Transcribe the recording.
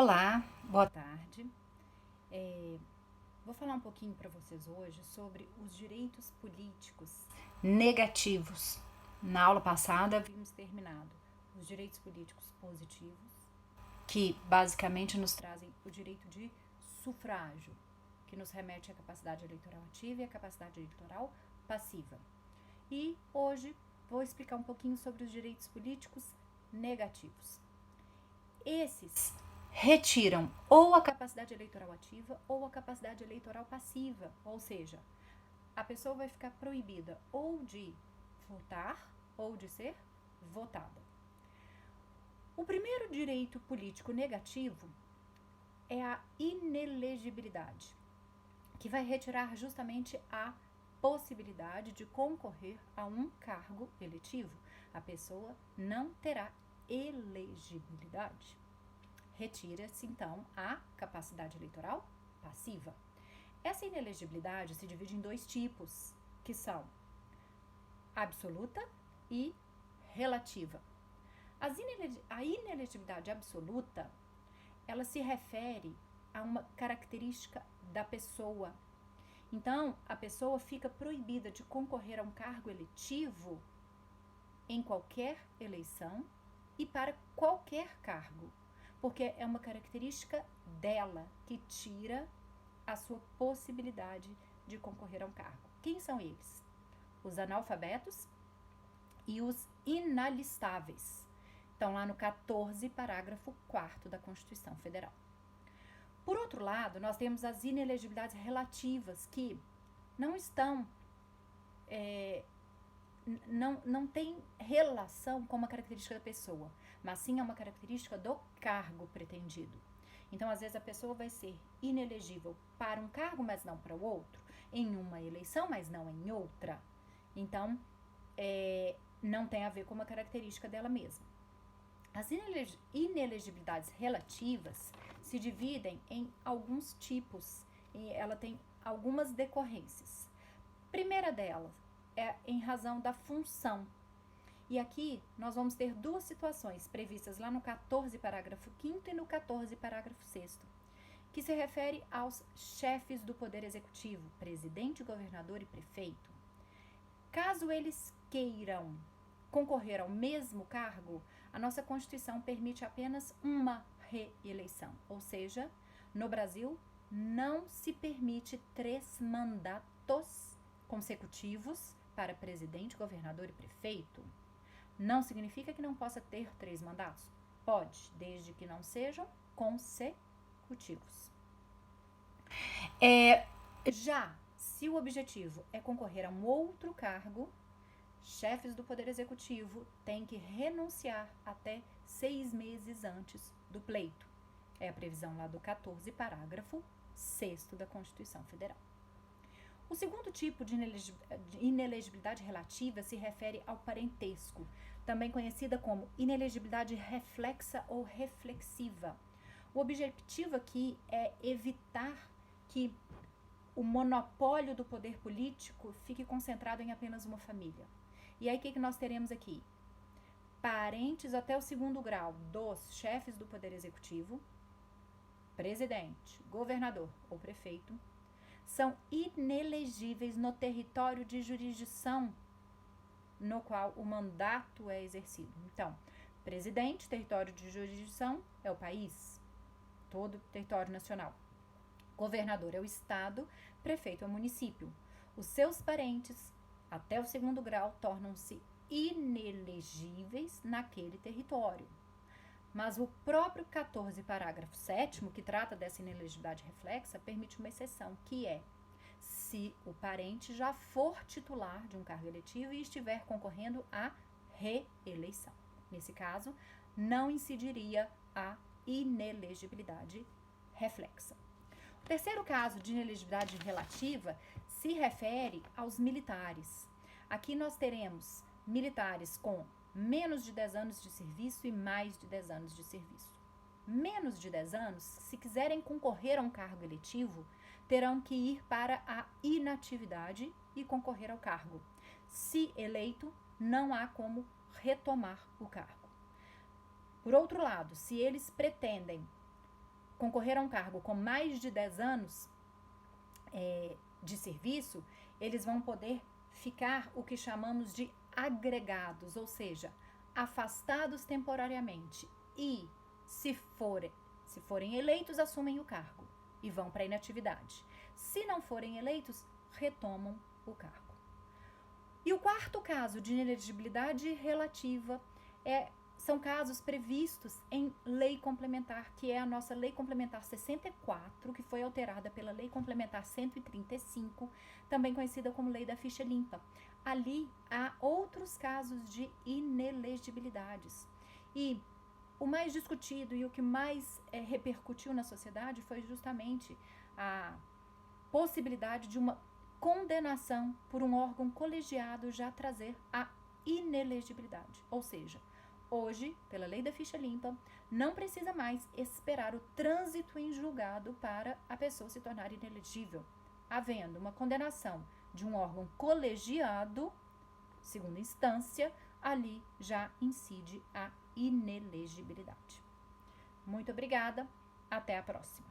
Olá, boa tarde. Vou falar um pouquinho para vocês hoje sobre os direitos políticos negativos. Na aula passada havíamos terminado os direitos políticos positivos, que basicamente nos trazem o direito de sufrágio, que nos remete à capacidade eleitoral ativa e à capacidade eleitoral passiva. E hoje vou explicar um pouquinho sobre os direitos políticos negativos. Esses retiram ou a capacidade eleitoral ativa ou a capacidade eleitoral passiva, ou seja, a pessoa vai ficar proibida ou de votar ou de ser votada. O primeiro direito político negativo é a inelegibilidade, que vai retirar justamente a possibilidade de concorrer a um cargo eletivo. A pessoa não terá elegibilidade. Retira-se, então, a capacidade eleitoral passiva. Essa inelegibilidade se divide em dois tipos, que são absoluta e relativa. A inelegibilidade absoluta, ela se refere a uma característica da pessoa. Então, a pessoa fica proibida de concorrer a um cargo eletivo em qualquer eleição e para qualquer cargo, porque é uma característica dela que tira a sua possibilidade de concorrer a um cargo. Quem são eles? Os analfabetos e os inalistáveis. Estão lá no 14, parágrafo 4º da Constituição Federal. Por outro lado, nós temos as inelegibilidades relativas, que não estão não tem relação com uma característica da pessoa, mas sim é uma característica do cargo pretendido. Então, às vezes, a pessoa vai ser inelegível para um cargo, mas não para o outro, em uma eleição, mas não em outra. Então, não tem a ver com uma característica dela mesma. As inelegibilidades relativas se dividem em alguns tipos e ela tem algumas decorrências. Primeira delas é em razão da função. E aqui nós vamos ter duas situações previstas lá no 14, parágrafo 5º e no 14, parágrafo 6º, que se refere aos chefes do Poder Executivo, presidente, governador e prefeito. Caso eles queiram concorrer ao mesmo cargo, a nossa Constituição permite apenas uma reeleição, ou seja, no Brasil não se permite 3 mandatos consecutivos para presidente, governador e prefeito. Não significa que não possa ter 3 mandatos. Pode, desde que não sejam consecutivos. Já se o objetivo é concorrer a um outro cargo, chefes do Poder Executivo têm que renunciar até 6 meses antes do pleito. É a previsão lá do 14, parágrafo 6º da Constituição Federal. O segundo tipo de inelegibilidade relativa se refere ao parentesco, também conhecida como inelegibilidade reflexa ou reflexiva. O objetivo aqui é evitar que o monopólio do poder político fique concentrado em apenas uma família. E aí, o que nós teremos aqui? Parentes até o 2º grau dos chefes do Poder Executivo, presidente, governador ou prefeito, são inelegíveis no território de jurisdição no qual o mandato é exercido. Então, presidente, território de jurisdição é o país, todo o território nacional. Governador é o estado, prefeito é o município. Os seus parentes, até o 2º grau, tornam-se inelegíveis naquele território. Mas o próprio 14, parágrafo 7º, que trata dessa inelegibilidade reflexa, permite uma exceção, que é se o parente já for titular de um cargo eletivo e estiver concorrendo à reeleição. Nesse caso, não incidiria a inelegibilidade reflexa. O terceiro caso de inelegibilidade relativa se refere aos militares. Aqui nós teremos militares com menos de 10 anos de serviço e mais de 10 anos de serviço. Menos de 10 anos, se quiserem concorrer a um cargo eletivo, terão que ir para a inatividade e concorrer ao cargo. Se eleito, não há como retomar o cargo. Por outro lado, se eles pretendem concorrer a um cargo com mais de 10 anos de serviço, eles vão poder ficar o que chamamos de agregados, ou seja, afastados temporariamente. E, se forem eleitos, assumem o cargo e vão para a inatividade. Se não forem eleitos, retomam o cargo. E o quarto caso de inelegibilidade relativa são casos previstos em lei complementar, que é a nossa Lei Complementar 64, que foi alterada pela Lei Complementar 135, também conhecida como Lei da Ficha Limpa. Ali há outros casos de inelegibilidades. E o mais discutido e o que mais repercutiu na sociedade foi justamente a possibilidade de uma condenação por um órgão colegiado já trazer a inelegibilidade. Ou seja, hoje, pela Lei da Ficha Limpa, não precisa mais esperar o trânsito em julgado para a pessoa se tornar inelegível. Havendo uma condenação de um órgão colegiado, segunda instância, ali já incide a inelegibilidade. Muito obrigada, até a próxima.